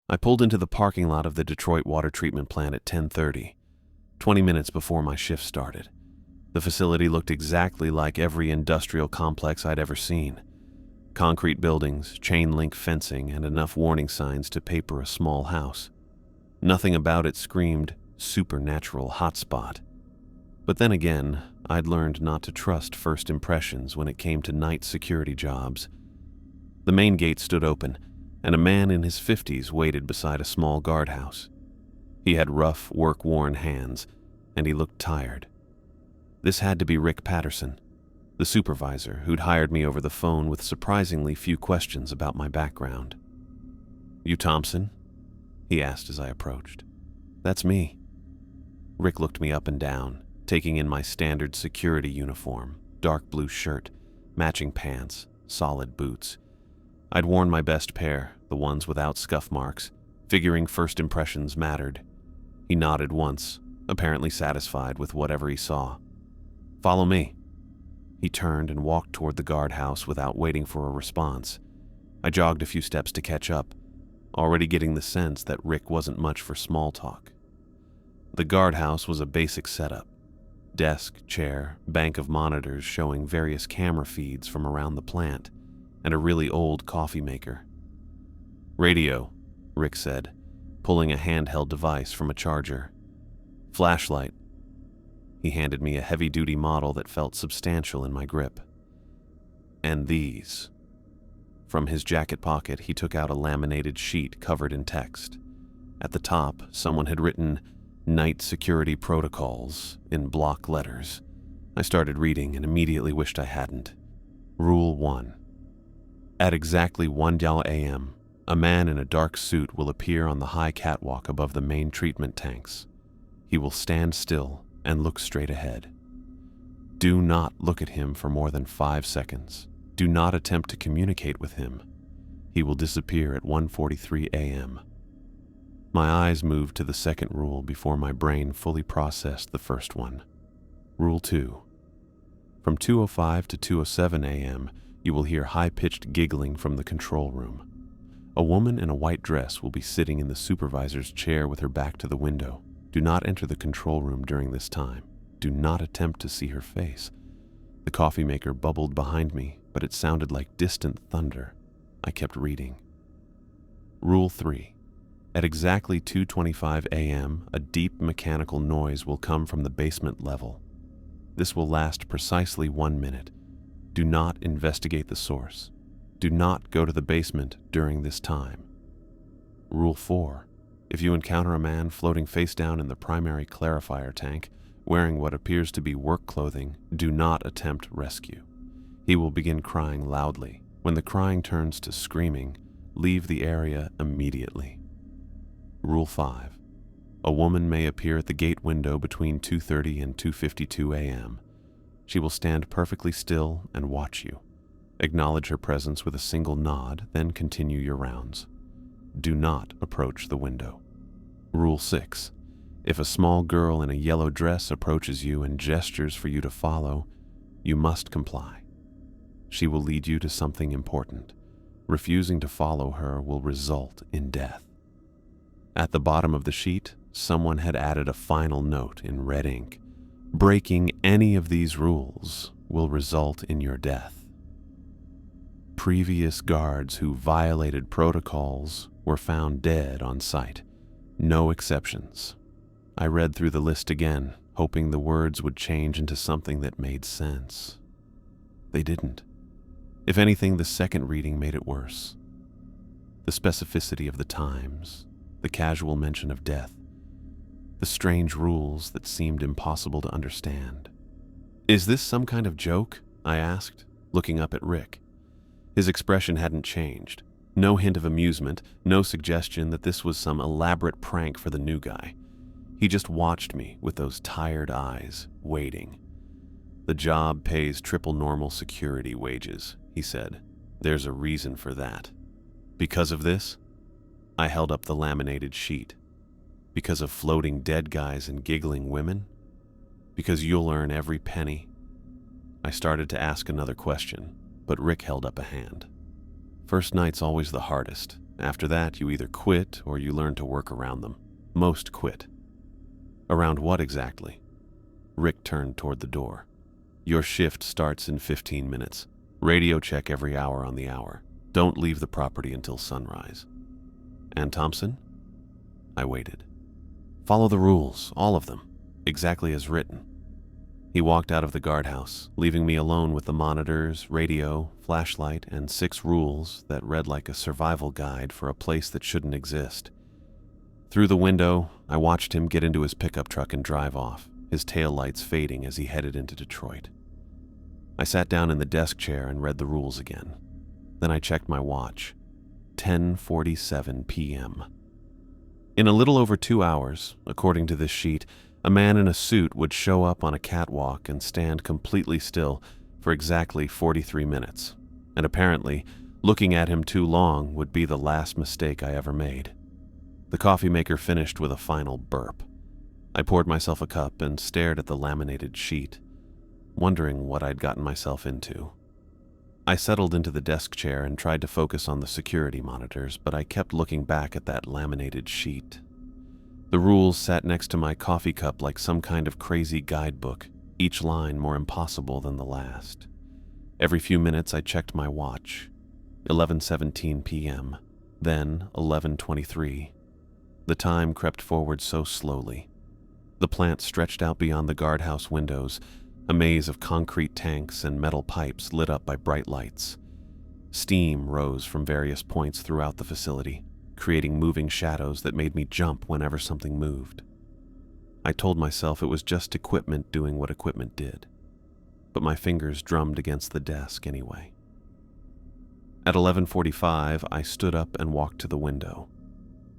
I pulled into the parking lot of the Detroit water treatment plant at 10:30, 20 minutes before my shift started. The facility looked exactly like every industrial complex I'd ever seen. Concrete buildings, chain-link fencing, and enough warning signs to paper a small house. Nothing about it screamed supernatural hotspot. But then again, I'd learned not to trust first impressions when it came to night security jobs. The main gate stood open, and a man in his 50s waited beside a small guardhouse. He had rough, work-worn hands, and he looked tired. This had to be Rick Patterson, the supervisor who'd hired me over the phone with surprisingly few questions about my background. "You Thompson?" he asked as I approached. "That's me." Rick looked me up and down, taking in my standard security uniform, dark blue shirt, matching pants, solid boots. I'd worn my best pair, the ones without scuff marks, figuring first impressions mattered. He nodded once, apparently satisfied with whatever he saw. "Follow me." He turned and walked toward the guardhouse without waiting for a response. I jogged a few steps to catch up, already getting the sense that Rick wasn't much for small talk. The guardhouse was a basic setup. Desk, chair, bank of monitors showing various camera feeds from around the plant, and a really old coffee maker. "Radio," Rick said, pulling a handheld device from a charger. "Flashlight." He handed me a heavy-duty model that felt substantial in my grip. "And these." From his jacket pocket, he took out a laminated sheet covered in text. At the top, someone had written, "Night Security Protocols," in block letters. I started reading and immediately wished I hadn't. Rule 1. At exactly 1 a.m., a man in a dark suit will appear on the high catwalk above the main treatment tanks. He will stand still and look straight ahead. Do not look at him for more than 5 seconds. Do not attempt to communicate with him. He will disappear at 1:43 a.m. My eyes moved to the second rule before my brain fully processed the first one. Rule 2. From 2:05 to 2:07 a.m., you will hear high-pitched giggling from the control room. A woman in a white dress will be sitting in the supervisor's chair with her back to the window. Do not enter the control room during this time. Do not attempt to see her face. The coffee maker bubbled behind me, but it sounded like distant thunder. I kept reading. Rule 3. At exactly 2:25 a.m., a deep mechanical noise will come from the basement level. This will last precisely 1 minute. Do not investigate the source. Do not go to the basement during this time. Rule 4. If you encounter a man floating face down in the primary clarifier tank, wearing what appears to be work clothing, do not attempt rescue. He will begin crying loudly. When the crying turns to screaming, leave the area immediately. Rule 5. A woman may appear at the gate window between 2:30 and 2:52 a.m. She will stand perfectly still and watch you. Acknowledge her presence with a single nod, then continue your rounds. Do not approach the window. Rule 6. If a small girl in a yellow dress approaches you and gestures for you to follow, you must comply. She will lead you to something important. Refusing to follow her will result in death. At the bottom of the sheet, someone had added a final note in red ink. Breaking any of these rules will result in your death. Previous guards who violated protocols were found dead on site. No exceptions. I read through the list again, hoping the words would change into something that made sense. They didn't. If anything, the second reading made it worse. The specificity of the times, the casual mention of death, the strange rules that seemed impossible to understand. "Is this some kind of joke?" I asked, looking up at Rick. His expression hadn't changed. No hint of amusement, no suggestion that this was some elaborate prank for the new guy. He just watched me with those tired eyes, waiting. "The job pays triple normal security wages," he said. "There's a reason for that." "Because of this?" I held up the laminated sheet. "Because of floating dead guys and giggling women? Because you'll earn every penny?" I started to ask another question, but Rick held up a hand. "First night's always the hardest. After that, you either quit or you learn to work around them. Most quit. Around what exactly? Rick turned toward the door. Your shift starts in 15 minutes. Radio check every hour on the hour. Don't leave the property until sunrise. And Thompson? I waited. Follow the rules, all of them, exactly as written. He walked out of the guardhouse, leaving me alone with the monitors, radio, flashlight, and 6 rules that read like a survival guide for a place that shouldn't exist. Through the window, I watched him get into his pickup truck and drive off, his taillights fading as he headed into Detroit. I sat down in the desk chair and read the rules again. Then I checked my watch. 10:47 p.m. In a little over 2 hours, according to this sheet, a man in a suit would show up on a catwalk and stand completely still for exactly 43 minutes. And apparently, looking at him too long would be the last mistake I ever made. The coffee maker finished with a final burp. I poured myself a cup and stared at the laminated sheet, wondering what I'd gotten myself into. I settled into the desk chair and tried to focus on the security monitors, but I kept looking back at that laminated sheet. The rules sat next to my coffee cup like some kind of crazy guidebook, each line more impossible than the last. Every few minutes I checked my watch. 11:17 p.m., then 11:23. The time crept forward so slowly. The plant stretched out beyond the guardhouse windows, a maze of concrete tanks and metal pipes lit up by bright lights. Steam rose from various points throughout the facility, creating moving shadows that made me jump whenever something moved. I told myself it was just equipment doing what equipment did, but my fingers drummed against the desk anyway. At 11:45, I stood up and walked to the window.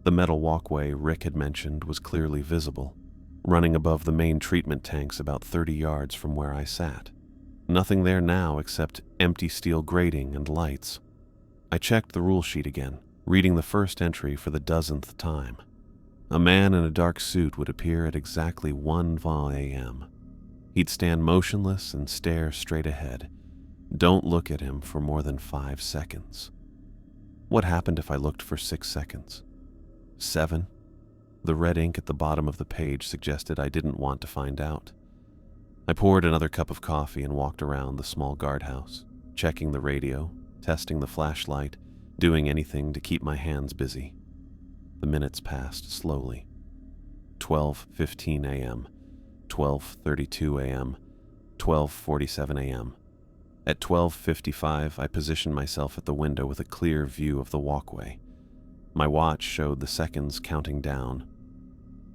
The metal walkway Rick had mentioned was clearly visible, running above the main treatment tanks about 30 yards from where I sat. Nothing there now except empty steel grating and lights. I checked the rule sheet again, reading the first entry for the dozenth time. A man in a dark suit would appear at exactly 1 a.m. He'd stand motionless and stare straight ahead. Don't look at him for more than 5 seconds. What happened if I looked for 6 seconds? 7? The red ink at the bottom of the page suggested I didn't want to find out. I poured another cup of coffee and walked around the small guardhouse, checking the radio, testing the flashlight, doing anything to keep my hands busy. The minutes passed slowly. 12:15 a.m., 12:32 a.m., 12:47 a.m. At 12:55, I positioned myself at the window with a clear view of the walkway. My watch showed the seconds counting down.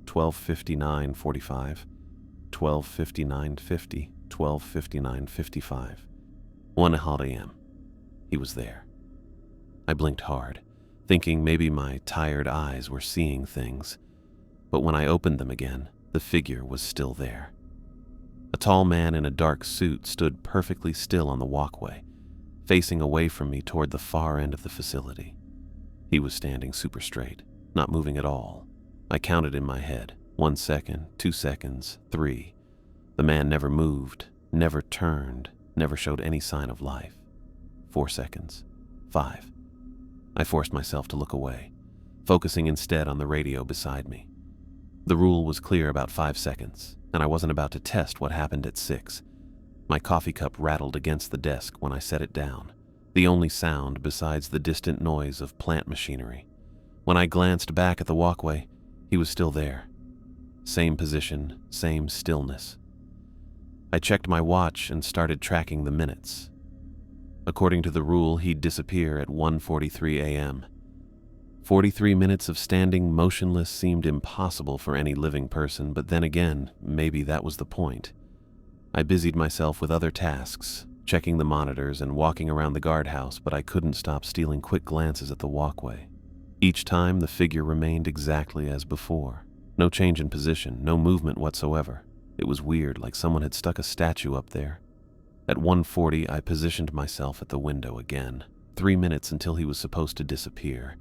12:59:45, 12:59:50, 12:59:55. 1 a.m. He was there. I blinked hard, thinking maybe my tired eyes were seeing things. But when I opened them again, the figure was still there. A tall man in a dark suit stood perfectly still on the walkway, facing away from me toward the far end of the facility. He was standing super straight, not moving at all. I counted in my head. 1 second, 2 seconds, 3. The man never moved, never turned, never showed any sign of life. 4 seconds. 5. I forced myself to look away, focusing instead on the radio beside me. The rule was clear about 5 seconds, and I wasn't about to test what happened at 6. My coffee cup rattled against the desk when I set it down, the only sound besides the distant noise of plant machinery. When I glanced back at the walkway, he was still there. Same position, same stillness. I checked my watch and started tracking the minutes. According to the rule, he'd disappear at 1:43 a.m. 43 minutes of standing motionless seemed impossible for any living person, but then again, maybe that was the point. I busied myself with other tasks, checking the monitors and walking around the guardhouse, but I couldn't stop stealing quick glances at the walkway. Each time, the figure remained exactly as before. No change in position, no movement whatsoever. It was weird, like someone had stuck a statue up there. At 1:40, I positioned myself at the window again. 3 minutes until he was supposed to disappear.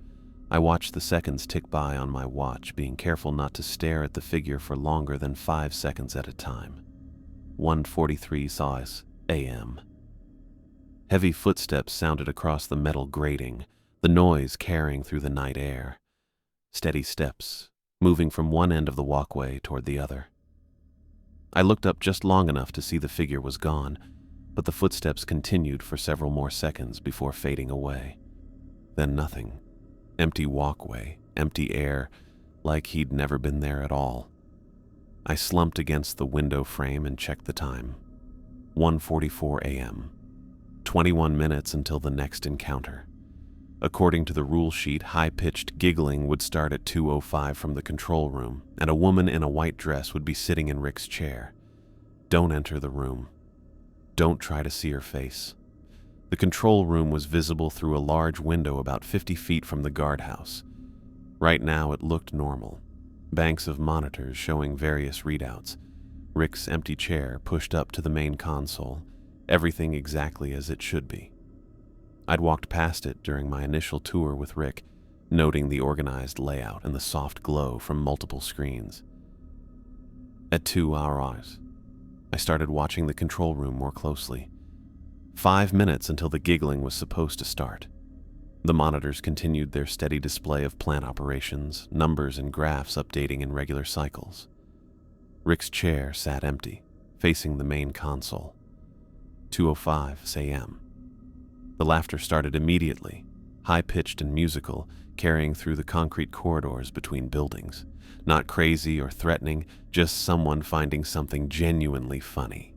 I watched the seconds tick by on my watch, being careful not to stare at the figure for longer than 5 seconds at a time. 1:43 saw us, a.m. Heavy footsteps sounded across the metal grating, the noise carrying through the night air, steady steps, moving from one end of the walkway toward the other. I looked up just long enough to see the figure was gone, but the footsteps continued for several more seconds before fading away. Then nothing. Empty walkway, empty air, like he'd never been there at all. I slumped against the window frame and checked the time. 1:44 a.m. 21 minutes until the next encounter. According to the rule sheet, high-pitched giggling would start at 2:05 from the control room, and a woman in a white dress would be sitting in Rick's chair. Don't enter the room. Don't try to see her face. The control room was visible through a large window about 50 feet from the guardhouse. Right now it looked normal. Banks of monitors showing various readouts. Rick's empty chair pushed up to the main console. Everything exactly as it should be. I'd walked past it during my initial tour with Rick, noting the organized layout and the soft glow from multiple screens. At 2 hours, I started watching the control room more closely. 5 minutes until the giggling was supposed to start. The monitors continued their steady display of plant operations, numbers and graphs updating in regular cycles. Rick's chair sat empty, facing the main console. 2:05 a.m. The laughter started immediately, high-pitched and musical, carrying through the concrete corridors between buildings. Not crazy or threatening, just someone finding something genuinely funny.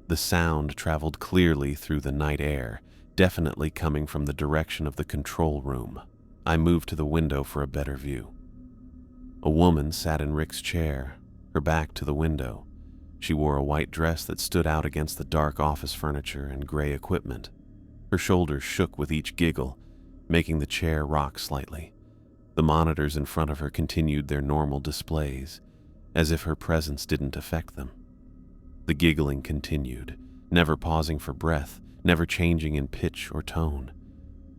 The sound traveled clearly through the night air, definitely coming from the direction of the control room. I moved to the window for a better view. A woman sat in Rick's chair, her back to the window. She wore a white dress that stood out against the dark office furniture and gray equipment. Her shoulders shook with each giggle, making the chair rock slightly. The monitors in front of her continued their normal displays, as if her presence didn't affect them. The giggling continued, never pausing for breath, never changing in pitch or tone.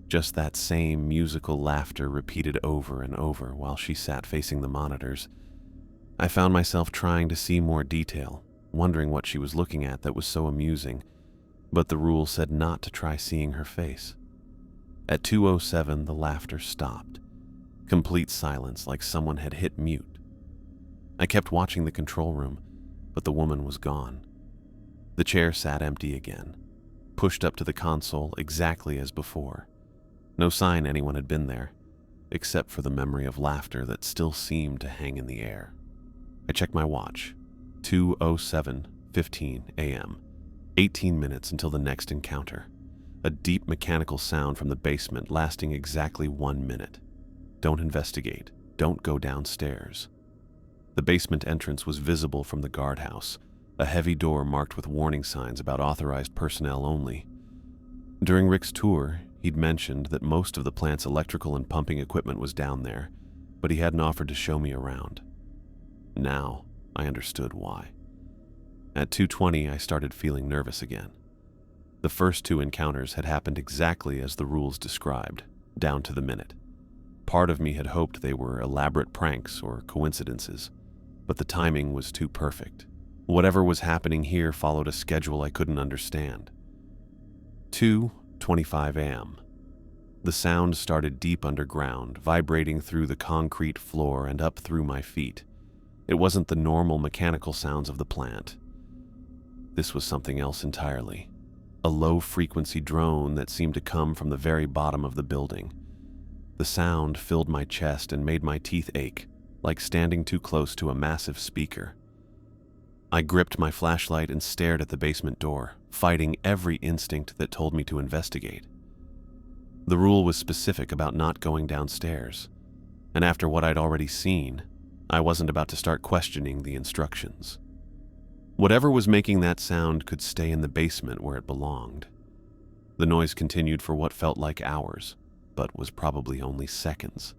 Just that same musical laughter repeated over and over while she sat facing the monitors. I found myself trying to see more detail, wondering what she was looking at that was so amusing, but the rule said not to try seeing her face. At 2:07, the laughter stopped. Complete silence, like someone had hit mute. I kept watching the control room, but the woman was gone. The chair sat empty again, pushed up to the console exactly as before. No sign anyone had been there, except for the memory of laughter that still seemed to hang in the air. I checked my watch. 2:07:15 a.m. 18 minutes until the next encounter. A deep mechanical sound from the basement lasting exactly 1 minute. Don't investigate. Don't go downstairs. The basement entrance was visible from the guardhouse, a heavy door marked with warning signs about authorized personnel only. During Rick's tour, he'd mentioned that most of the plant's electrical and pumping equipment was down there, but he hadn't offered to show me around. Now, I understood why. At 2:20, I started feeling nervous again. The first 2 encounters had happened exactly as the rules described, down to the minute. Part of me had hoped they were elaborate pranks or coincidences, but the timing was too perfect. Whatever was happening here followed a schedule I couldn't understand. 2:25 a.m. The sound started deep underground, vibrating through the concrete floor and up through my feet. It wasn't the normal mechanical sounds of the plant. This was something else entirely. A low-frequency drone that seemed to come from the very bottom of the building. The sound filled my chest and made my teeth ache, like standing too close to a massive speaker. I gripped my flashlight and stared at the basement door, fighting every instinct that told me to investigate. The rule was specific about not going downstairs, and after what I'd already seen, I wasn't about to start questioning the instructions. Whatever was making that sound could stay in the basement where it belonged. The noise continued for what felt like hours, but was probably only seconds.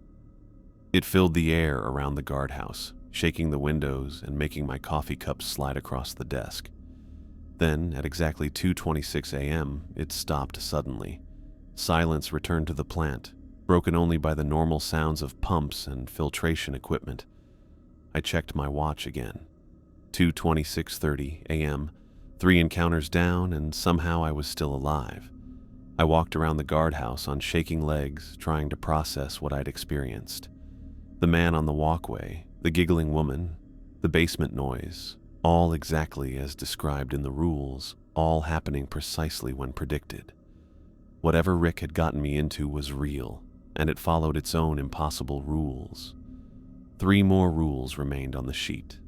It filled the air around the guardhouse, shaking the windows and making my coffee cups slide across the desk. Then, at exactly 2:26 a.m., it stopped suddenly. Silence returned to the plant, broken only by the normal sounds of pumps and filtration equipment. I checked my watch again. 2:26:30 a.m., 3 encounters down, and somehow I was still alive. I walked around the guardhouse on shaking legs, trying to process what I'd experienced. The man on the walkway, the giggling woman, the basement noise, all exactly as described in the rules, all happening precisely when predicted. Whatever Rick had gotten me into was real, and it followed its own impossible rules. 3 more rules remained on the sheet.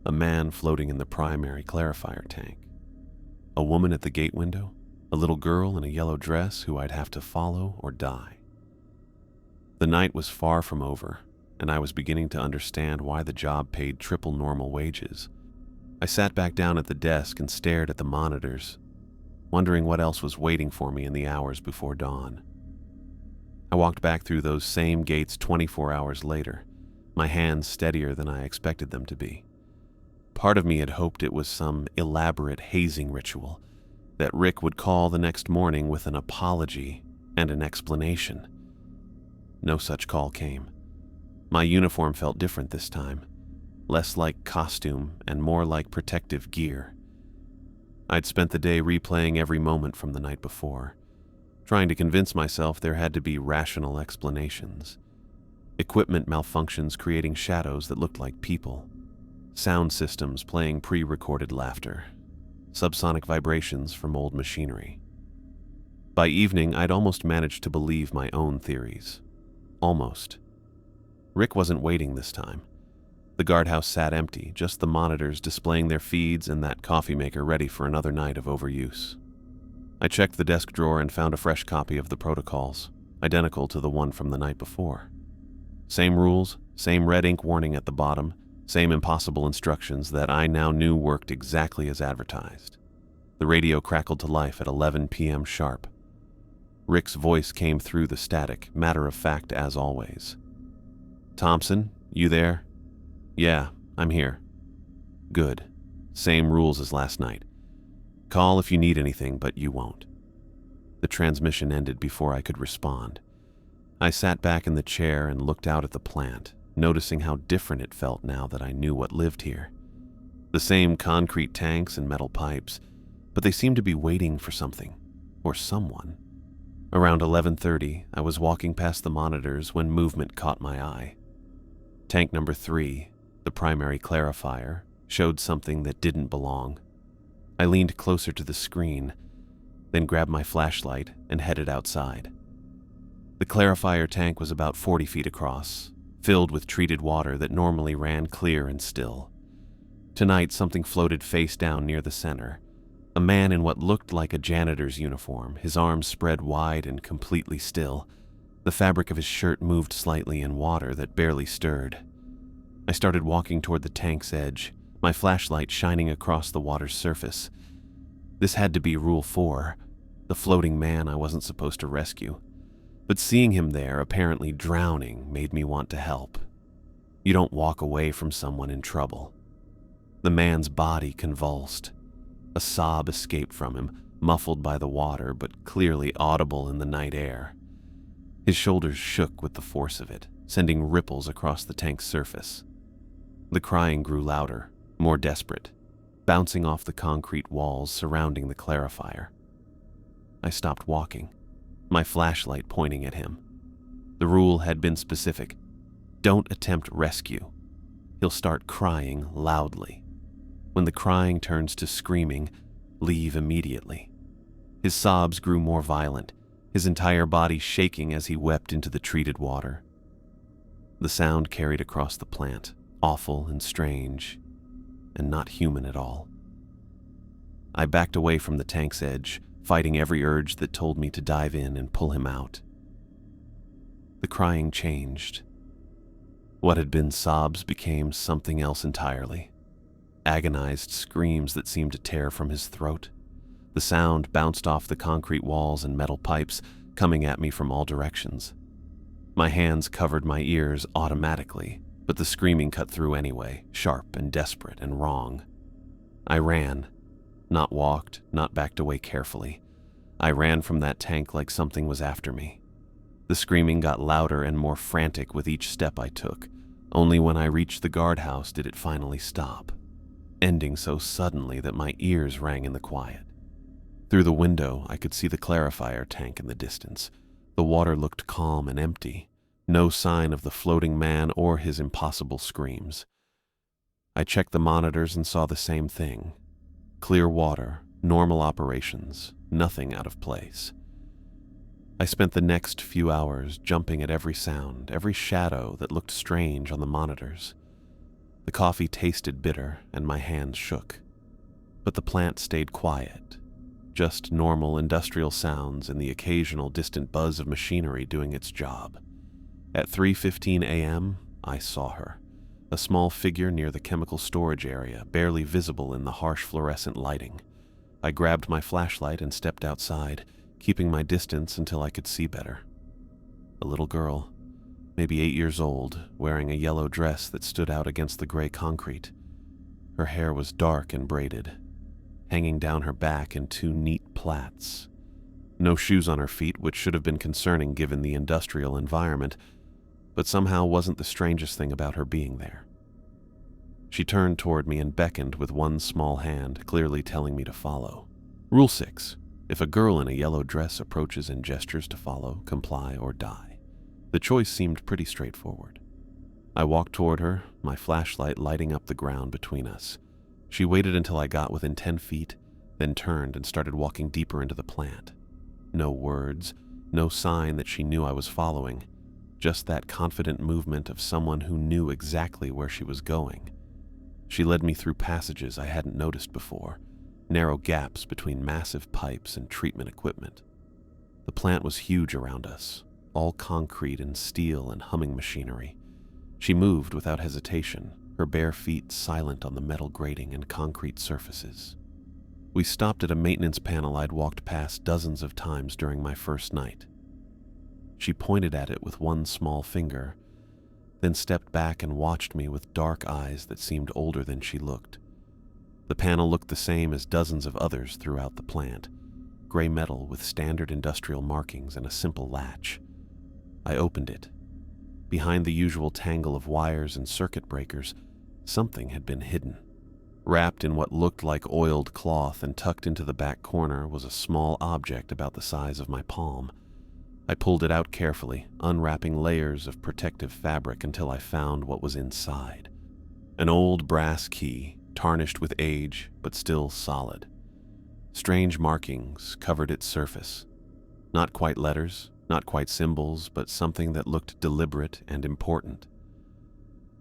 A man floating in the primary clarifier tank. A woman at the gate window. A little girl in a yellow dress who I'd have to follow or die. The night was far from over, and I was beginning to understand why the job paid triple normal wages. I sat back down at the desk and stared at the monitors, wondering what else was waiting for me in the hours before dawn. I walked back through those same gates 24 hours later, my hands steadier than I expected them to be. Part of me had hoped it was some elaborate hazing ritual, that Rick would call the next morning with an apology and an explanation. No such call came. My uniform felt different this time, less like costume and more like protective gear. I'd spent the day replaying every moment from the night before, trying to convince myself there had to be rational explanations. Equipment malfunctions creating shadows that looked like people. Sound systems playing pre-recorded laughter. Subsonic vibrations from old machinery. By evening, I'd almost managed to believe my own theories. Almost. Rick wasn't waiting this time. The guardhouse sat empty, just the monitors displaying their feeds and that coffee maker ready for another night of overuse. I checked the desk drawer and found a fresh copy of the protocols, identical to the one from the night before. Same rules, same red ink warning at the bottom, same impossible instructions that I now knew worked exactly as advertised. The radio crackled to life at 11 p.m. sharp. Rick's voice came through the static, matter-of-fact as always. "Thompson, you there?" "Yeah, I'm here." "Good. Same rules as last night. Call if you need anything, but you won't." The transmission ended before I could respond. I sat back in the chair and looked out at the plant, noticing how different it felt now that I knew what lived here. The same concrete tanks and metal pipes, but they seemed to be waiting for something, or someone. Around 11:30, I was walking past the monitors when movement caught my eye. Tank number 3, the primary clarifier, showed something that didn't belong. I leaned closer to the screen, then grabbed my flashlight and headed outside. The clarifier tank was about 40 feet across, filled with treated water that normally ran clear and still. Tonight, something floated face down near the center. A man in what looked like a janitor's uniform, his arms spread wide and completely still. The fabric of his shirt moved slightly in water that barely stirred. I started walking toward the tank's edge, my flashlight shining across the water's surface. This had to be Rule 4, the floating man I wasn't supposed to rescue. But seeing him there, apparently drowning, made me want to help. You don't walk away from someone in trouble. The man's body convulsed. A sob escaped from him, muffled by the water, but clearly audible in the night air. His shoulders shook with the force of it, sending ripples across the tank's surface. The crying grew louder, more desperate, bouncing off the concrete walls surrounding the clarifier. I stopped walking, my flashlight pointing at him. The rule had been specific. Don't attempt rescue. He'll start crying loudly. When the crying turns to screaming, leave immediately. His sobs grew more violent, his entire body shaking as he wept into the treated water. The sound carried across the plant, awful and strange, and not human at all. I backed away from the tank's edge, fighting every urge that told me to dive in and pull him out. The crying changed. What had been sobs became something else entirely. Agonized screams that seemed to tear from his throat. The sound bounced off the concrete walls and metal pipes, coming at me from all directions. My hands covered my ears automatically, but the screaming cut through anyway, sharp and desperate and wrong. I ran. Not walked, not backed away carefully. I ran from that tank like something was after me. The screaming got louder and more frantic with each step I took. Only when I reached the guardhouse did it finally stop, ending so suddenly that my ears rang in the quiet. Through the window, I could see the clarifier tank in the distance. The water looked calm and empty, no sign of the floating man or his impossible screams. I checked the monitors and saw the same thing. Clear water, normal operations, nothing out of place. I spent the next few hours jumping at every sound, every shadow that looked strange on the monitors. The coffee tasted bitter and my hands shook. But the plant stayed quiet, just normal industrial sounds and the occasional distant buzz of machinery doing its job. At 3:15 a.m., I saw her, a small figure near the chemical storage area, barely visible in the harsh fluorescent lighting. I grabbed my flashlight and stepped outside, keeping my distance until I could see better. A little girl, maybe 8 years old, wearing a yellow dress that stood out against the gray concrete. Her hair was dark and braided, hanging down her back in two neat plaits. No shoes on her feet, which should have been concerning given the industrial environment, but somehow wasn't the strangest thing about her being there. She turned toward me and beckoned with one small hand, clearly telling me to follow. Rule 6. If a girl in a yellow dress approaches and gestures to follow, comply, or die. The choice seemed pretty straightforward. I walked toward her, my flashlight lighting up the ground between us. She waited until I got within 10 feet, then turned and started walking deeper into the plant. No words, no sign that she knew I was following, just that confident movement of someone who knew exactly where she was going. She led me through passages I hadn't noticed before, narrow gaps between massive pipes and treatment equipment. The plant was huge around us, all concrete and steel and humming machinery. She moved without hesitation, her bare feet silent on the metal grating and concrete surfaces. We stopped at a maintenance panel I'd walked past dozens of times during my first night. She pointed at it with one small finger, then stepped back and watched me with dark eyes that seemed older than she looked. The panel looked the same as dozens of others throughout the plant, gray metal with standard industrial markings and a simple latch. I opened it. Behind the usual tangle of wires and circuit breakers, something had been hidden. Wrapped in what looked like oiled cloth and tucked into the back corner was a small object about the size of my palm. I pulled it out carefully, unwrapping layers of protective fabric until I found what was inside. An old brass key, tarnished with age, but still solid. Strange markings covered its surface. Not quite letters, not quite symbols, but something that looked deliberate and important.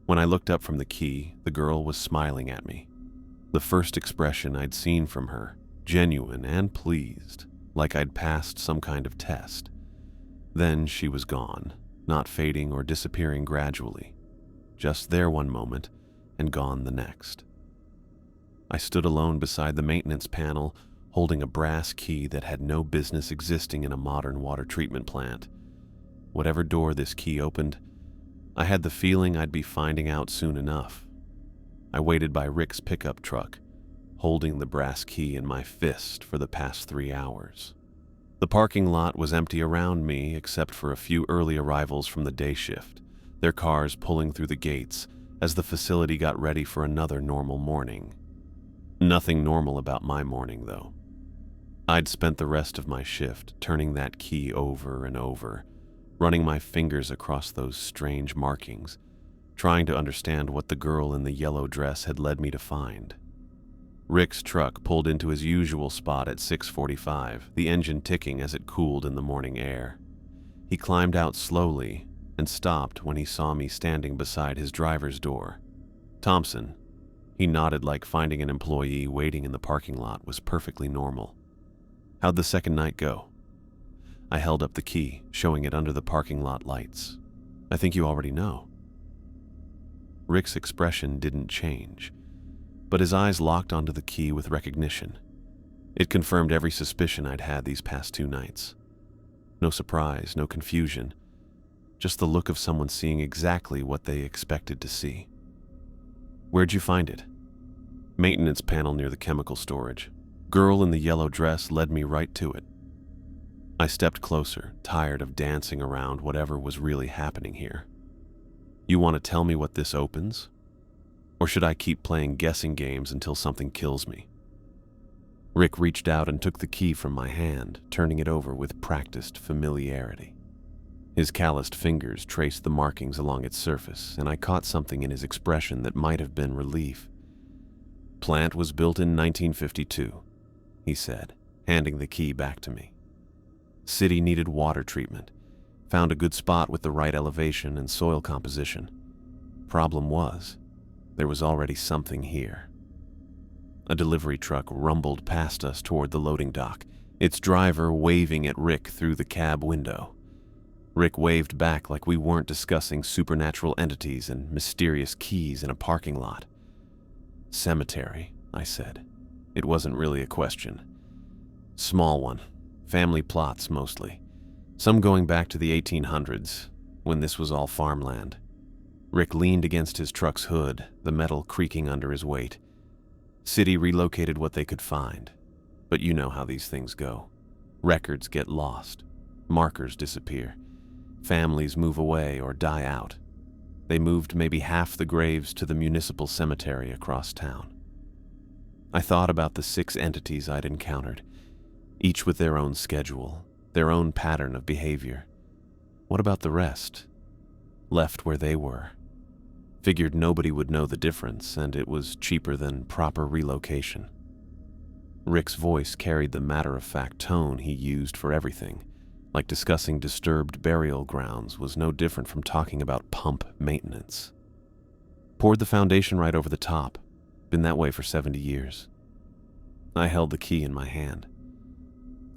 When I looked up from the key, the girl was smiling at me. The first expression I'd seen from her, genuine and pleased, like I'd passed some kind of test. Then she was gone, not fading or disappearing gradually, just there one moment and gone the next. I stood alone beside the maintenance panel, holding a brass key that had no business existing in a modern water treatment plant. Whatever door this key opened, I had the feeling I'd be finding out soon enough. I waited by Rick's pickup truck, holding the brass key in my fist for the past 3 hours. The parking lot was empty around me except for a few early arrivals from the day shift, their cars pulling through the gates as the facility got ready for another normal morning. Nothing normal about my morning, though. I'd spent the rest of my shift turning that key over and over, running my fingers across those strange markings, trying to understand what the girl in the yellow dress had led me to find. Rick's truck pulled into his usual spot at 6:45, the engine ticking as it cooled in the morning air. He climbed out slowly and stopped when he saw me standing beside his driver's door. Thompson. He nodded like finding an employee waiting in the parking lot was perfectly normal. How'd the second night go? I held up the key, showing it under the parking lot lights. I think you already know. Rick's expression didn't change, but his eyes locked onto the key with recognition. It confirmed every suspicion I'd had these past 2 nights. No surprise, no confusion, just the look of someone seeing exactly what they expected to see. Where'd you find it? Maintenance panel near the chemical storage. Girl in the yellow dress led me right to it. I stepped closer, tired of dancing around whatever was really happening here. You want to tell me what this opens? Or should I keep playing guessing games until something kills me? Rick reached out and took the key from my hand, turning it over with practiced familiarity. His calloused fingers traced the markings along its surface, and I caught something in his expression that might have been relief. "Plant was built in 1952, he said, handing the key back to me. City needed water treatment. Found a good spot with the right elevation and soil composition. Problem was, there was already something here." A delivery truck rumbled past us toward the loading dock, its driver waving at Rick through the cab window. Rick waved back like we weren't discussing supernatural entities and mysterious keys in a parking lot. "Cemetery," I said. It wasn't really a question. "Small one. Family plots mostly. Some going back to the 1800s, when this was all farmland." Rick leaned against his truck's hood, the metal creaking under his weight. "City relocated what they could find. But you know how these things go. Records get lost. Markers disappear. Families move away or die out. They moved maybe half the graves to the municipal cemetery across town." I thought about the 6 entities I'd encountered, each with their own schedule, their own pattern of behavior. What about the rest? Left where they were. Figured nobody would know the difference, and it was cheaper than proper relocation. Rick's voice carried the matter-of-fact tone he used for everything, like discussing disturbed burial grounds was no different from talking about pump maintenance. "Poured the foundation right over the top. Been that way for 70 years. I held the key in my hand.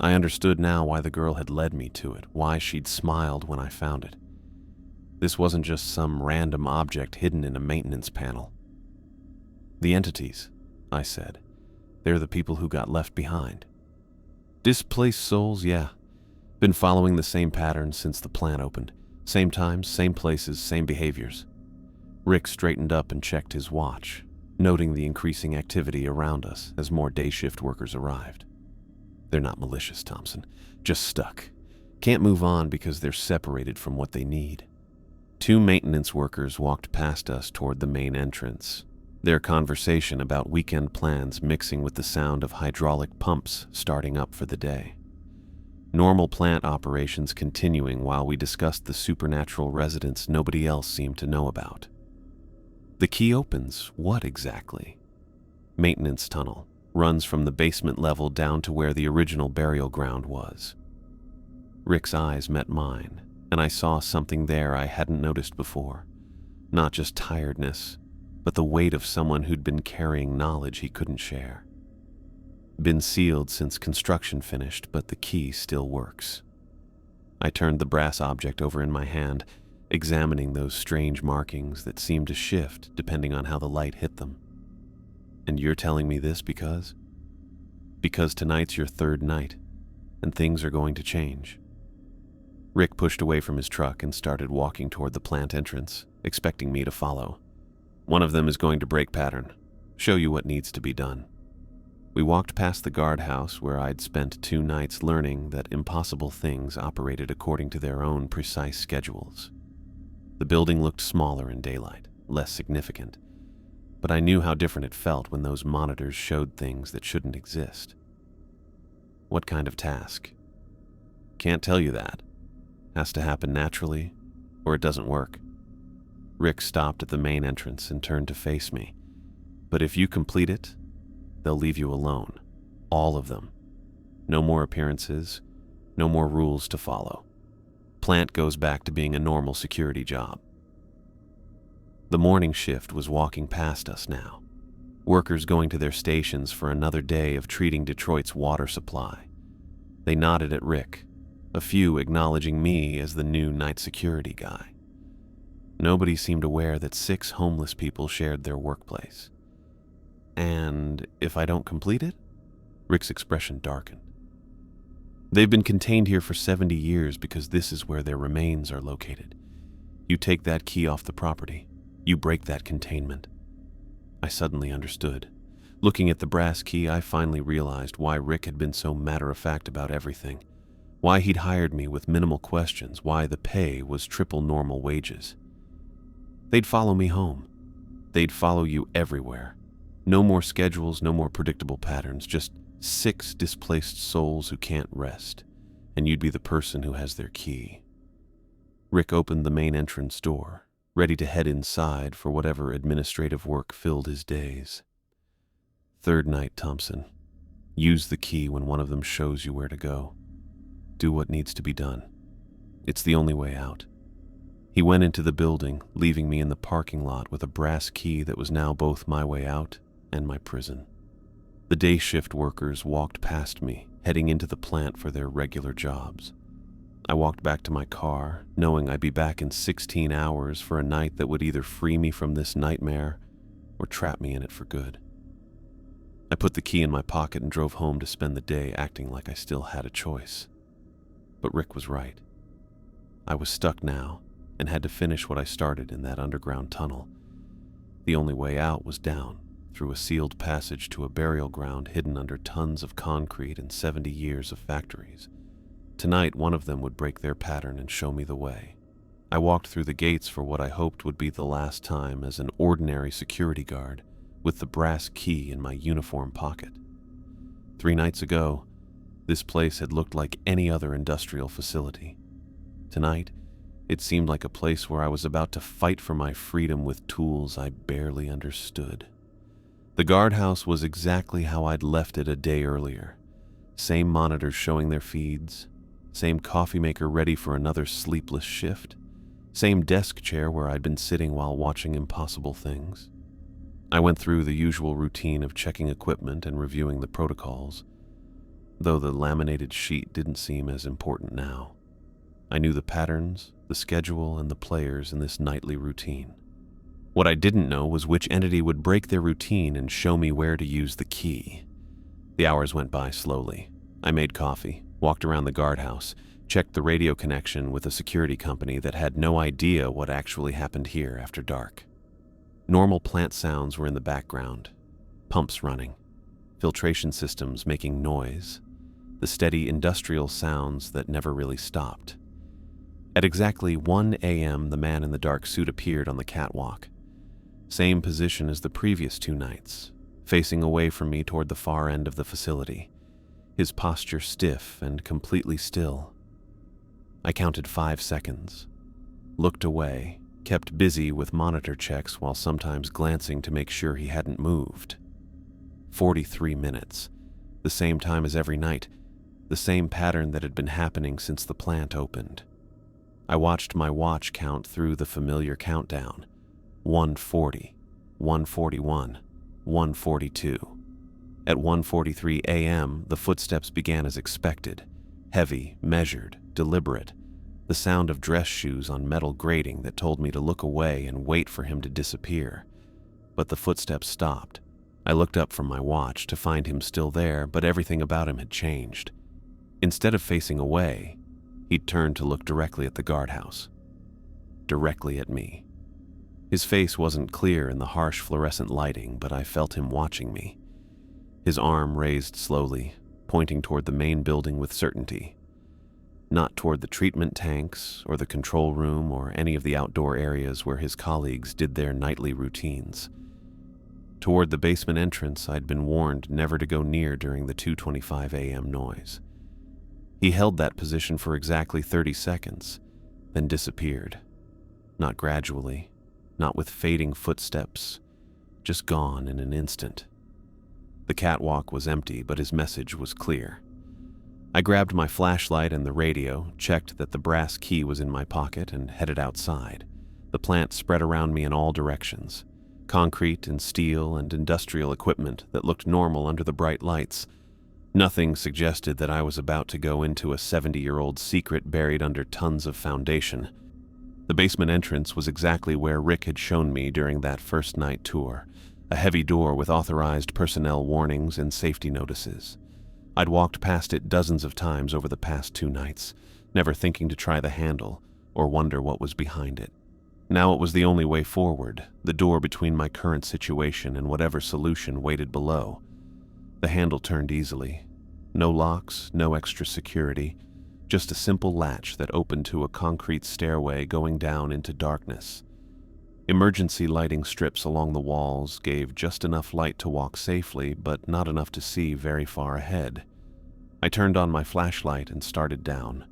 I understood now why the girl had led me to it, why she'd smiled when I found it. This wasn't just some random object hidden in a maintenance panel. "The entities," I said. "They're the people who got left behind. Displaced souls, yeah. Been following the same patterns since the plant opened. Same times, same places, same behaviors." Rick straightened up and checked his watch, noting the increasing activity around us as more day shift workers arrived. "They're not malicious, Thompson. Just stuck. Can't move on because they're separated from what they need." 2 maintenance workers walked past us toward the main entrance, their conversation about weekend plans mixing with the sound of hydraulic pumps starting up for the day. Normal plant operations continuing while we discussed the supernatural residents nobody else seemed to know about. "The key opens what exactly?" "Maintenance tunnel. Runs from the basement level down to where the original burial ground was." Rick's eyes met mine, and I saw something there I hadn't noticed before. Not just tiredness, but the weight of someone who'd been carrying knowledge he couldn't share. "Been sealed since construction finished, but the key still works." I turned the brass object over in my hand, examining those strange markings that seemed to shift depending on how the light hit them. "And you're telling me this because?" "Because tonight's your 3rd night, and things are going to change." Rick pushed away from his truck and started walking toward the plant entrance, expecting me to follow. "One of them is going to break pattern, show you what needs to be done." We walked past the guardhouse where I'd spent 2 nights learning that impossible things operated according to their own precise schedules. The building looked smaller in daylight, less significant, but I knew how different it felt when those monitors showed things that shouldn't exist. "What kind of task?" "Can't tell you that. Has to happen naturally, or it doesn't work." Rick stopped at the main entrance and turned to face me. "But if you complete it, they'll leave you alone. All of them. No more appearances, no more rules to follow. Plant goes back to being a normal security job." The morning shift was walking past us now. Workers going to their stations for another day of treating Detroit's water supply. They nodded at Rick, a few acknowledging me as the new night security guy. Nobody seemed aware that 6 homeless people shared their workplace. "And if I don't complete it?" Rick's expression darkened. "They've been contained here for 70 years because this is where their remains are located. You take that key off the property, you break that containment." I suddenly understood. Looking at the brass key, I finally realized why Rick had been so matter-of-fact about everything. Why he'd hired me with minimal questions, why the pay was triple normal wages. They'd follow me home. They'd follow you everywhere. No more schedules, no more predictable patterns, just 6 displaced souls who can't rest, and you'd be the person who has their key. Rick opened the main entrance door, ready to head inside for whatever administrative work filled his days. Third night, Thompson. Use the key when one of them shows you where to go. Do what needs to be done. It's the only way out. He went into the building, leaving me in the parking lot with a brass key that was now both my way out and my prison. The day shift workers walked past me, heading into the plant for their regular jobs. I walked back to my car, knowing I'd be back in 16 hours for a night that would either free me from this nightmare or trap me in it for good. I put the key in my pocket and drove home to spend the day acting like I still had a choice. But Rick was right. I was stuck now and had to finish what I started in that underground tunnel. The only way out was down, through a sealed passage to a burial ground hidden under tons of concrete and 70 years of factories. Tonight, one of them would break their pattern and show me the way. I walked through the gates for what I hoped would be the last time as an ordinary security guard, with the brass key in my uniform pocket. 3 nights ago, this place had looked like any other industrial facility. Tonight, it seemed like a place where I was about to fight for my freedom with tools I barely understood. The guardhouse was exactly how I'd left it a day earlier. Same monitors showing their feeds, same coffee maker ready for another sleepless shift, same desk chair where I'd been sitting while watching Impossible Things. I went through the usual routine of checking equipment and reviewing the protocols, though the laminated sheet didn't seem as important now. I knew the patterns, the schedule, and the players in this nightly routine. What I didn't know was which entity would break their routine and show me where to use the key. The hours went by slowly. I made coffee, walked around the guardhouse, checked the radio connection with a security company that had no idea what actually happened here after dark. Normal plant sounds were in the background. Pumps running, filtration systems making noise, the steady industrial sounds that never really stopped. At exactly 1 a.m., the man in the dark suit appeared on the catwalk. Same position as the previous 2 nights, facing away from me toward the far end of the facility, his posture stiff and completely still. I counted 5 seconds, looked away, kept busy with monitor checks while sometimes glancing to make sure he hadn't moved. 43 minutes, the same time as every night, the same pattern that had been happening since the plant opened. I watched my watch count through the familiar countdown. 1:40, 1:41, 1:42. At 1:43 a.m., the footsteps began as expected, heavy, measured, deliberate, the sound of dress shoes on metal grating that told me to look away and wait for him to disappear. But the footsteps stopped. I looked up from my watch to find him still there, but everything about him had changed. Instead of facing away, he'd turned to look directly at the guardhouse. Directly at me. His face wasn't clear in the harsh fluorescent lighting, but I felt him watching me. His arm raised slowly, pointing toward the main building with certainty. Not toward the treatment tanks or the control room or any of the outdoor areas where his colleagues did their nightly routines. Toward the basement entrance I'd been warned never to go near during the 2:25 a.m. noise. He held that position for exactly 30 seconds, then disappeared. Not gradually, not with fading footsteps, just gone in an instant. The catwalk was empty, but his message was clear. I grabbed my flashlight and the radio, checked that the brass key was in my pocket, and headed outside. The plant spread around me in all directions. Concrete and steel and industrial equipment that looked normal under the bright lights. Nothing suggested that I was about to go into a 70-year-old secret buried under tons of foundation. The basement entrance was exactly where Rick had shown me during that first night tour, a heavy door with authorized personnel warnings and safety notices. I'd walked past it dozens of times over the past 2 nights, never thinking to try the handle or wonder what was behind it. Now it was the only way forward, the door between my current situation and whatever solution waited below. The handle turned easily. No locks, no extra security, just a simple latch that opened to a concrete stairway going down into darkness. Emergency lighting strips along the walls gave just enough light to walk safely, but not enough to see very far ahead. I turned on my flashlight and started down.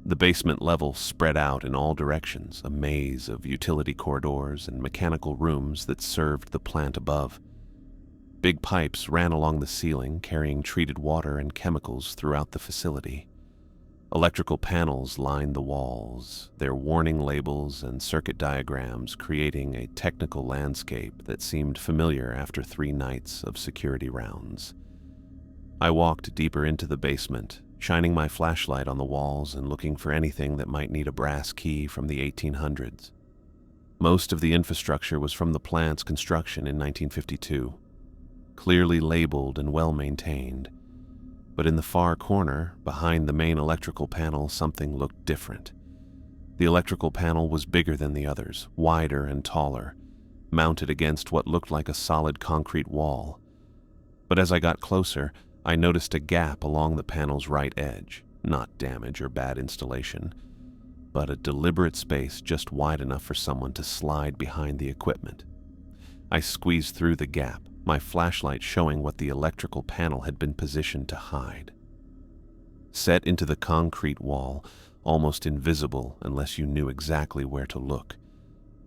The basement level spread out in all directions, a maze of utility corridors and mechanical rooms that served the plant above. Big pipes ran along the ceiling, carrying treated water and chemicals throughout the facility. Electrical panels lined the walls, their warning labels and circuit diagrams creating a technical landscape that seemed familiar after 3 nights of security rounds. I walked deeper into the basement, shining my flashlight on the walls and looking for anything that might need a brass key from the 1800s. Most of the infrastructure was from the plant's construction in 1952, clearly labeled and well-maintained. But in the far corner, behind the main electrical panel, something looked different. The electrical panel was bigger than the others, wider and taller, mounted against what looked like a solid concrete wall. But as I got closer, I noticed a gap along the panel's right edge, not damage or bad installation, but a deliberate space just wide enough for someone to slide behind the equipment. I squeezed through the gap, my flashlight showing what the electrical panel had been positioned to hide. Set into the concrete wall, almost invisible unless you knew exactly where to look,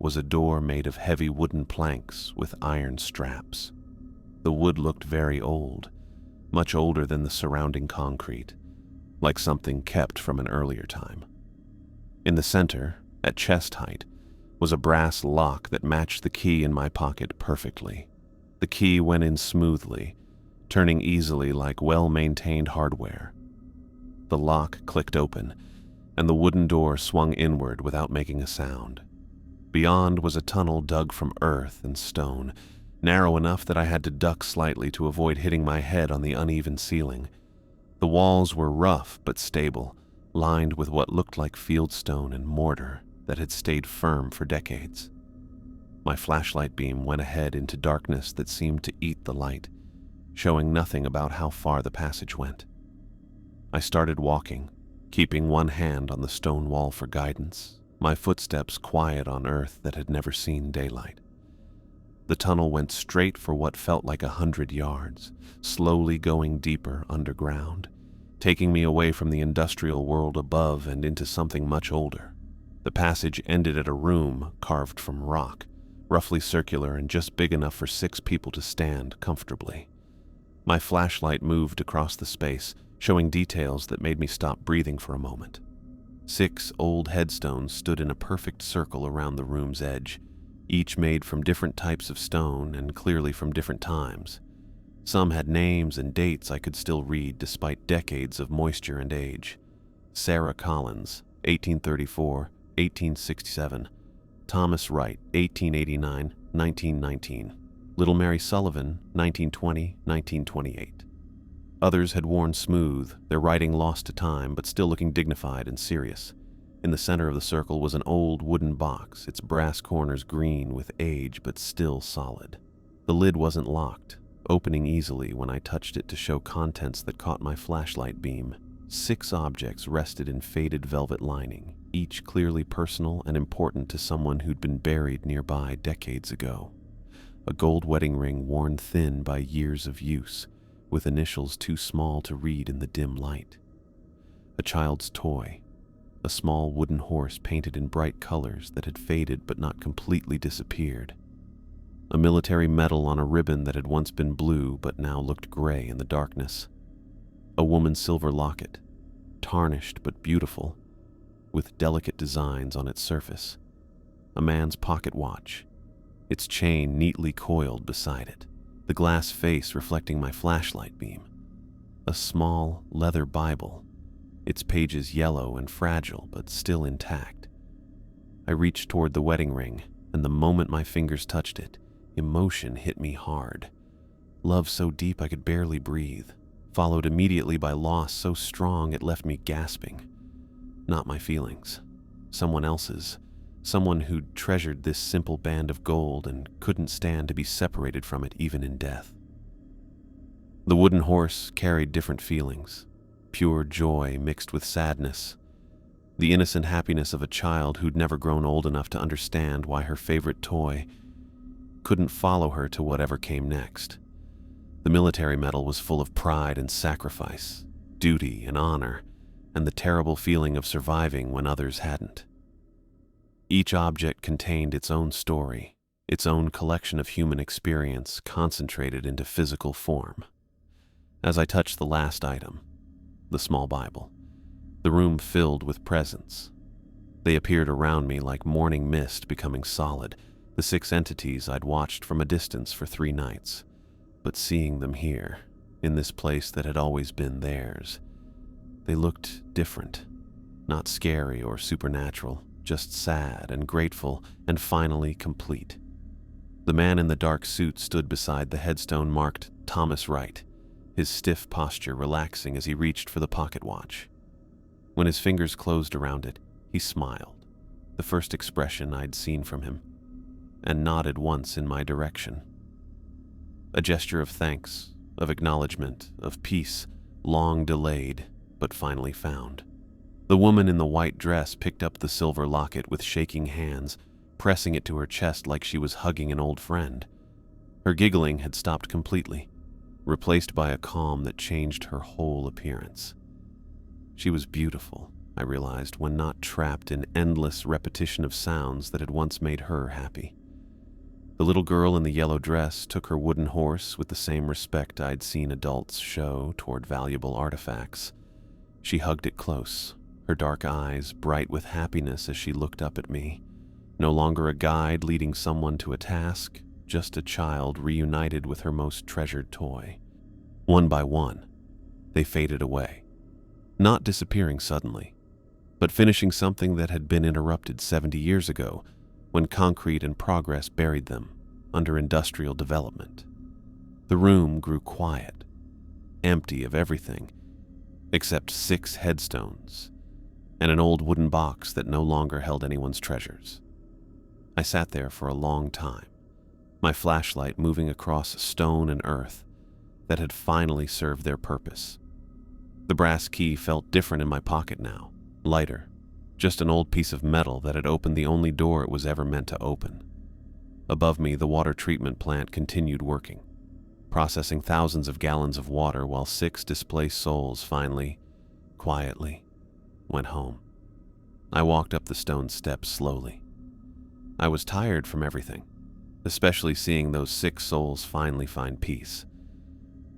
was a door made of heavy wooden planks with iron straps. The wood looked very old, much older than the surrounding concrete, like something kept from an earlier time. In the center, at chest height, was a brass lock that matched the key in my pocket perfectly. The key went in smoothly, turning easily like well-maintained hardware. The lock clicked open, and the wooden door swung inward without making a sound. Beyond was a tunnel dug from earth and stone, narrow enough that I had to duck slightly to avoid hitting my head on the uneven ceiling. The walls were rough but stable, lined with what looked like fieldstone and mortar that had stayed firm for decades. My flashlight beam went ahead into darkness that seemed to eat the light, showing nothing about how far the passage went. I started walking, keeping one hand on the stone wall for guidance, my footsteps quiet on earth that had never seen daylight. The tunnel went straight for what felt like 100 yards, slowly going deeper underground, taking me away from the industrial world above and into something much older. The passage ended at a room carved from rock, roughly circular and just big enough for 6 people to stand comfortably. My flashlight moved across the space, showing details that made me stop breathing for a moment. 6 old headstones stood in a perfect circle around the room's edge, each made from different types of stone and clearly from different times. Some had names and dates I could still read despite decades of moisture and age. Sarah Collins, 1834, 1867. Thomas Wright, 1889, 1919. Little Mary Sullivan, 1920, 1928. Others had worn smooth, their writing lost to time but still looking dignified and serious. In the center of the circle was an old wooden box, its brass corners green with age but still solid. The lid wasn't locked, opening easily when I touched it to show contents that caught my flashlight beam. 6 objects rested in faded velvet lining, each clearly personal and important to someone who'd been buried nearby decades ago. A gold wedding ring worn thin by years of use, with initials too small to read in the dim light. A child's toy, a small wooden horse painted in bright colors that had faded but not completely disappeared. A military medal on a ribbon that had once been blue but now looked gray in the darkness. A woman's silver locket, tarnished but beautiful, with delicate designs on its surface. A man's pocket watch, its chain neatly coiled beside it, the glass face reflecting my flashlight beam. A small leather Bible, its pages yellow and fragile but still intact. I reached toward the wedding ring, and the moment my fingers touched it, emotion hit me hard. Love so deep I could barely breathe, followed immediately by loss so strong it left me gasping. Not my feelings, someone else's, someone who'd treasured this simple band of gold and couldn't stand to be separated from it even in death. The wooden horse carried different feelings, pure joy mixed with sadness. The innocent happiness of a child who'd never grown old enough to understand why her favorite toy couldn't follow her to whatever came next. The military medal was full of pride and sacrifice, duty and honor, and the terrible feeling of surviving when others hadn't. Each object contained its own story, its own collection of human experience concentrated into physical form. As I touched the last item, the small Bible, the room filled with presents. They appeared around me like morning mist becoming solid, the 6 entities I'd watched from a distance for 3 nights. But seeing them here, in this place that had always been theirs, they looked different. Not scary or supernatural, just sad and grateful and finally complete. The man in the dark suit stood beside the headstone marked Thomas Wright, his stiff posture relaxing as he reached for the pocket watch. When his fingers closed around it, he smiled, the first expression I'd seen from him, and nodded once in my direction. A gesture of thanks, of acknowledgement, of peace, long delayed, but finally found. The woman in the white dress picked up the silver locket with shaking hands, pressing it to her chest like she was hugging an old friend. Her giggling had stopped completely, replaced by a calm that changed her whole appearance. She was beautiful, I realized, when not trapped in endless repetition of sounds that had once made her happy. The little girl in the yellow dress took her wooden horse with the same respect I'd seen adults show toward valuable artifacts. She hugged it close, her dark eyes bright with happiness as she looked up at me. No longer a guide leading someone to a task, just a child reunited with her most treasured toy. One by one, they faded away, not disappearing suddenly, but finishing something that had been interrupted 70 years ago when concrete and progress buried them under industrial development. The room grew quiet, empty of everything except 6 headstones and an old wooden box that no longer held anyone's treasures. I sat there for a long time, my flashlight moving across stone and earth that had finally served their purpose. The brass key felt different in my pocket now, lighter, just an old piece of metal that had opened the only door it was ever meant to open. Above me, the water treatment plant continued working, processing thousands of gallons of water while 6 displaced souls finally, quietly, went home. I walked up the stone steps slowly. I was tired from everything, especially seeing those 6 souls finally find peace.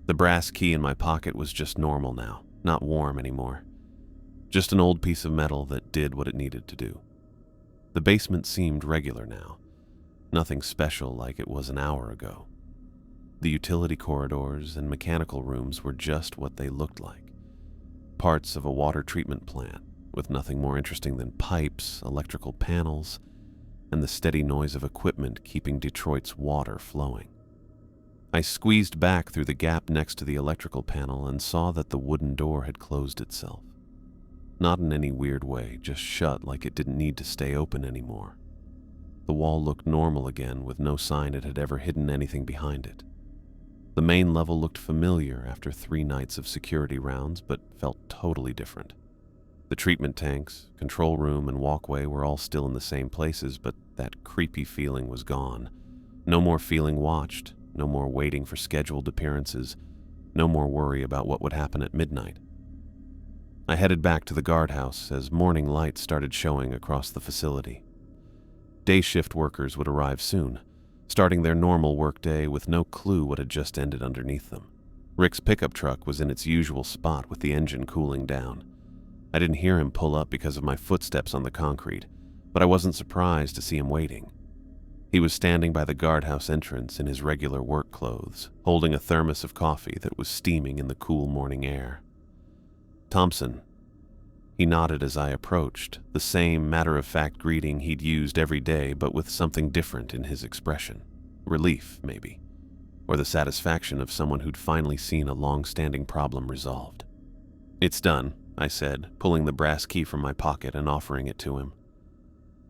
The brass key in my pocket was just normal now, not warm anymore. Just an old piece of metal that did what it needed to do. The basement seemed regular now, nothing special like it was an hour ago. The utility corridors and mechanical rooms were just what they looked like. Parts of a water treatment plant, with nothing more interesting than pipes, electrical panels, and the steady noise of equipment keeping Detroit's water flowing. I squeezed back through the gap next to the electrical panel and saw that the wooden door had closed itself. Not in any weird way, just shut like it didn't need to stay open anymore. The wall looked normal again, with no sign it had ever hidden anything behind it. The main level looked familiar after 3 nights of security rounds, but felt totally different. The treatment tanks, control room, and walkway were all still in the same places, but that creepy feeling was gone. No more feeling watched, no more waiting for scheduled appearances, no more worry about what would happen at midnight. I headed back to the guardhouse as morning lights started showing across the facility. Day shift workers would arrive soon, starting their normal workday with no clue what had just ended underneath them. Rick's pickup truck was in its usual spot with the engine cooling down. I didn't hear him pull up because of my footsteps on the concrete, but I wasn't surprised to see him waiting. He was standing by the guardhouse entrance in his regular work clothes, holding a thermos of coffee that was steaming in the cool morning air. "Thompson." He nodded as I approached, the same matter-of-fact greeting he'd used every day, but with something different in his expression. Relief, maybe, or the satisfaction of someone who'd finally seen a long-standing problem resolved. "It's done," I said, pulling the brass key from my pocket and offering it to him.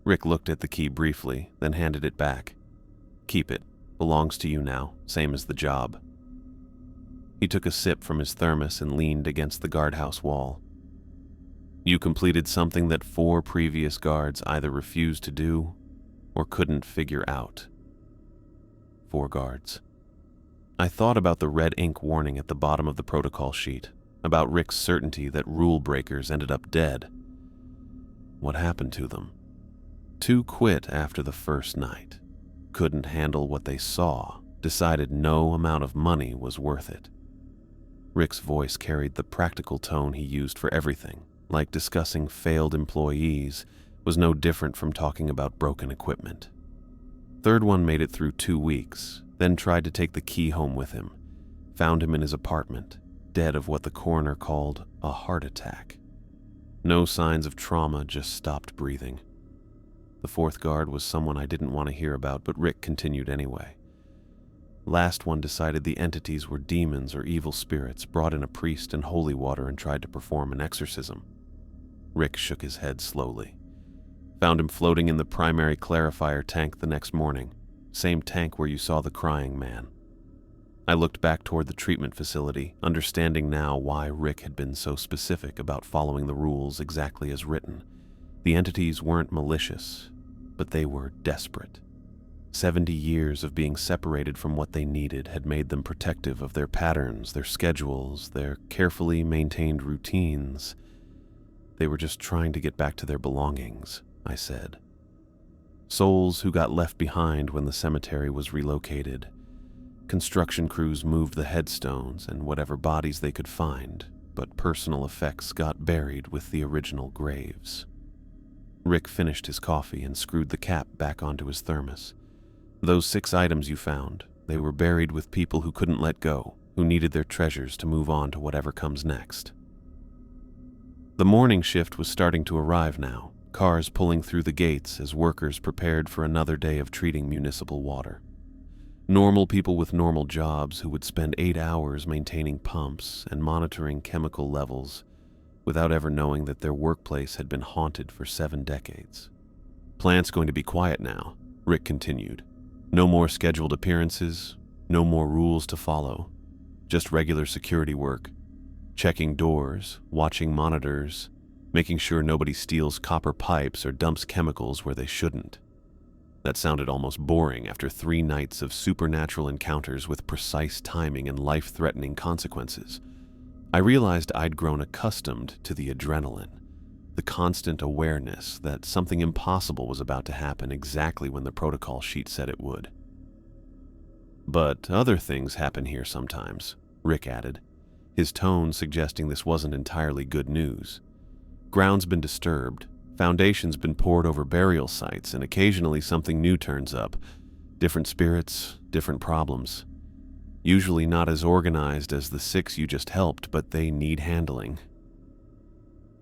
Rick looked at the key briefly, then handed it back. "Keep it. Belongs to you now, same as the job." He took a sip from his thermos and leaned against the guardhouse wall. You completed something that 4 previous guards either refused to do or couldn't figure out. 4 guards. I thought about the red ink warning at the bottom of the protocol sheet, about Rick's certainty that rule breakers ended up dead. What happened to them? 2 quit after the first night, couldn't handle what they saw, decided no amount of money was worth it. Rick's voice carried the practical tone he used for everything, like discussing failed employees was no different from talking about broken equipment. Third one made it through 2 weeks, then tried to take the key home with him, found him in his apartment, dead of what the coroner called a heart attack. No signs of trauma, just stopped breathing. The 4th guard was someone I didn't want to hear about, but Rick continued anyway. Last one decided the entities were demons or evil spirits, brought in a priest and holy water and tried to perform an exorcism. Rick shook his head slowly. Found him floating in the primary clarifier tank the next morning, same tank where you saw the crying man. I looked back toward the treatment facility, understanding now why Rick had been so specific about following the rules exactly as written. The entities weren't malicious, but they were desperate. 70 years of being separated from what they needed had made them protective of their patterns, their schedules, their carefully maintained routines. They were just trying to get back to their belongings, I said. Souls who got left behind when the cemetery was relocated. Construction crews moved the headstones and whatever bodies they could find, but personal effects got buried with the original graves. Rick finished his coffee and screwed the cap back onto his thermos. Those 6 items you found, they were buried with people who couldn't let go, who needed their treasures to move on to whatever comes next. The morning shift was starting to arrive now, cars pulling through the gates as workers prepared for another day of treating municipal water. Normal people with normal jobs who would spend 8 hours maintaining pumps and monitoring chemical levels without ever knowing that their workplace had been haunted for 7 decades. Plant's going to be quiet now, Rick continued. No more scheduled appearances, no more rules to follow, just regular security work, checking doors, watching monitors, making sure nobody steals copper pipes or dumps chemicals where they shouldn't. That sounded almost boring after 3 nights of supernatural encounters with precise timing and life-threatening consequences. I realized I'd grown accustomed to the adrenaline, the constant awareness that something impossible was about to happen exactly when the protocol sheet said it would. But other things happen here sometimes, Rick added, his tone suggesting this wasn't entirely good news. Ground's been disturbed, foundation's been poured over burial sites, and occasionally something new turns up. Different spirits, different problems. Usually not as organized as the 6 you just helped, but they need handling.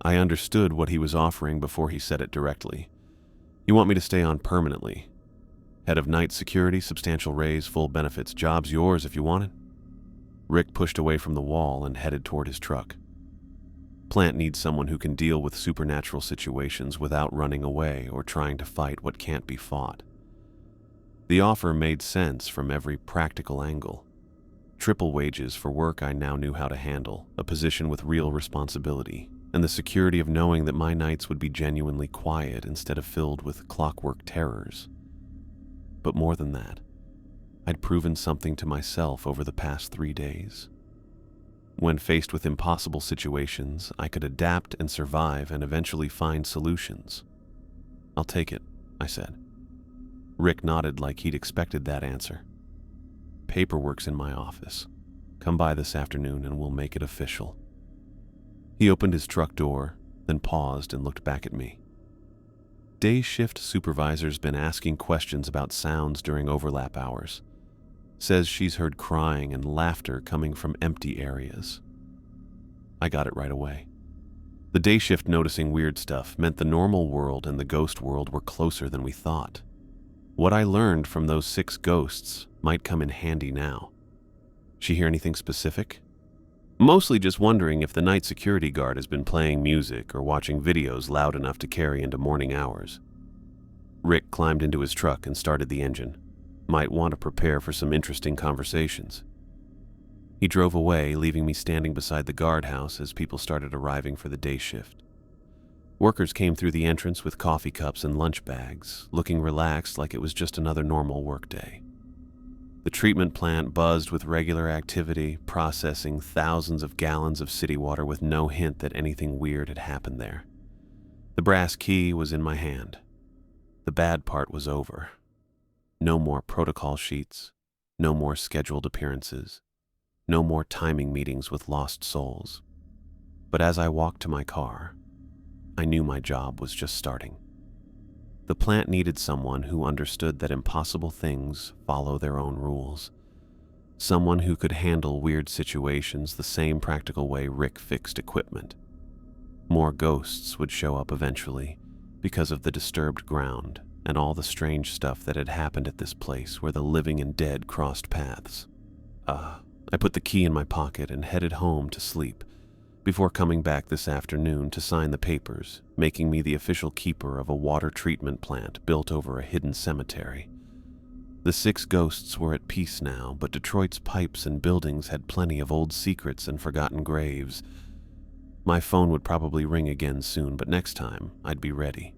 I understood what he was offering before he said it directly. You want me to stay on permanently. Head of night security, substantial raise, full benefits, job's yours if you want it. Rick pushed away from the wall and headed toward his truck. Plant needs someone who can deal with supernatural situations without running away or trying to fight what can't be fought. The offer made sense from every practical angle. Triple wages for work I now knew how to handle, a position with real responsibility, and the security of knowing that my nights would be genuinely quiet instead of filled with clockwork terrors. But more than that, I'd proven something to myself over the past 3 days. When faced with impossible situations, I could adapt and survive and eventually find solutions. I'll take it, I said. Rick nodded like he'd expected that answer. Paperwork's in my office. Come by this afternoon and we'll make it official. He opened his truck door, then paused and looked back at me. Day shift supervisor's been asking questions about sounds during overlap hours. Says she's heard crying and laughter coming from empty areas. I got it right away. The day shift noticing weird stuff meant the normal world and the ghost world were closer than we thought. What I learned from those 6 ghosts might come in handy now. She hear anything specific? Mostly just wondering if the night security guard has been playing music or watching videos loud enough to carry into morning hours. Rick climbed into his truck and started the engine. Might want to prepare for some interesting conversations. He drove away, leaving me standing beside the guardhouse as people started arriving for the day shift. Workers came through the entrance with coffee cups and lunch bags, looking relaxed like it was just another normal workday. The treatment plant buzzed with regular activity, processing thousands of gallons of city water with no hint that anything weird had happened there. The brass key was in my hand. The bad part was over. No more protocol sheets, no more scheduled appearances, no more timing meetings with lost souls. But as I walked to my car, I knew my job was just starting. The plant needed someone who understood that impossible things follow their own rules. Someone who could handle weird situations the same practical way Rick fixed equipment. More ghosts would show up eventually because of the disturbed ground and all the strange stuff that had happened at this place where the living and dead crossed paths. I put the key in my pocket and headed home to sleep before coming back this afternoon to sign the papers, making me the official keeper of a water treatment plant built over a hidden cemetery. The 6 ghosts were at peace now, but Detroit's pipes and buildings had plenty of old secrets and forgotten graves. My phone would probably ring again soon, but next time I'd be ready.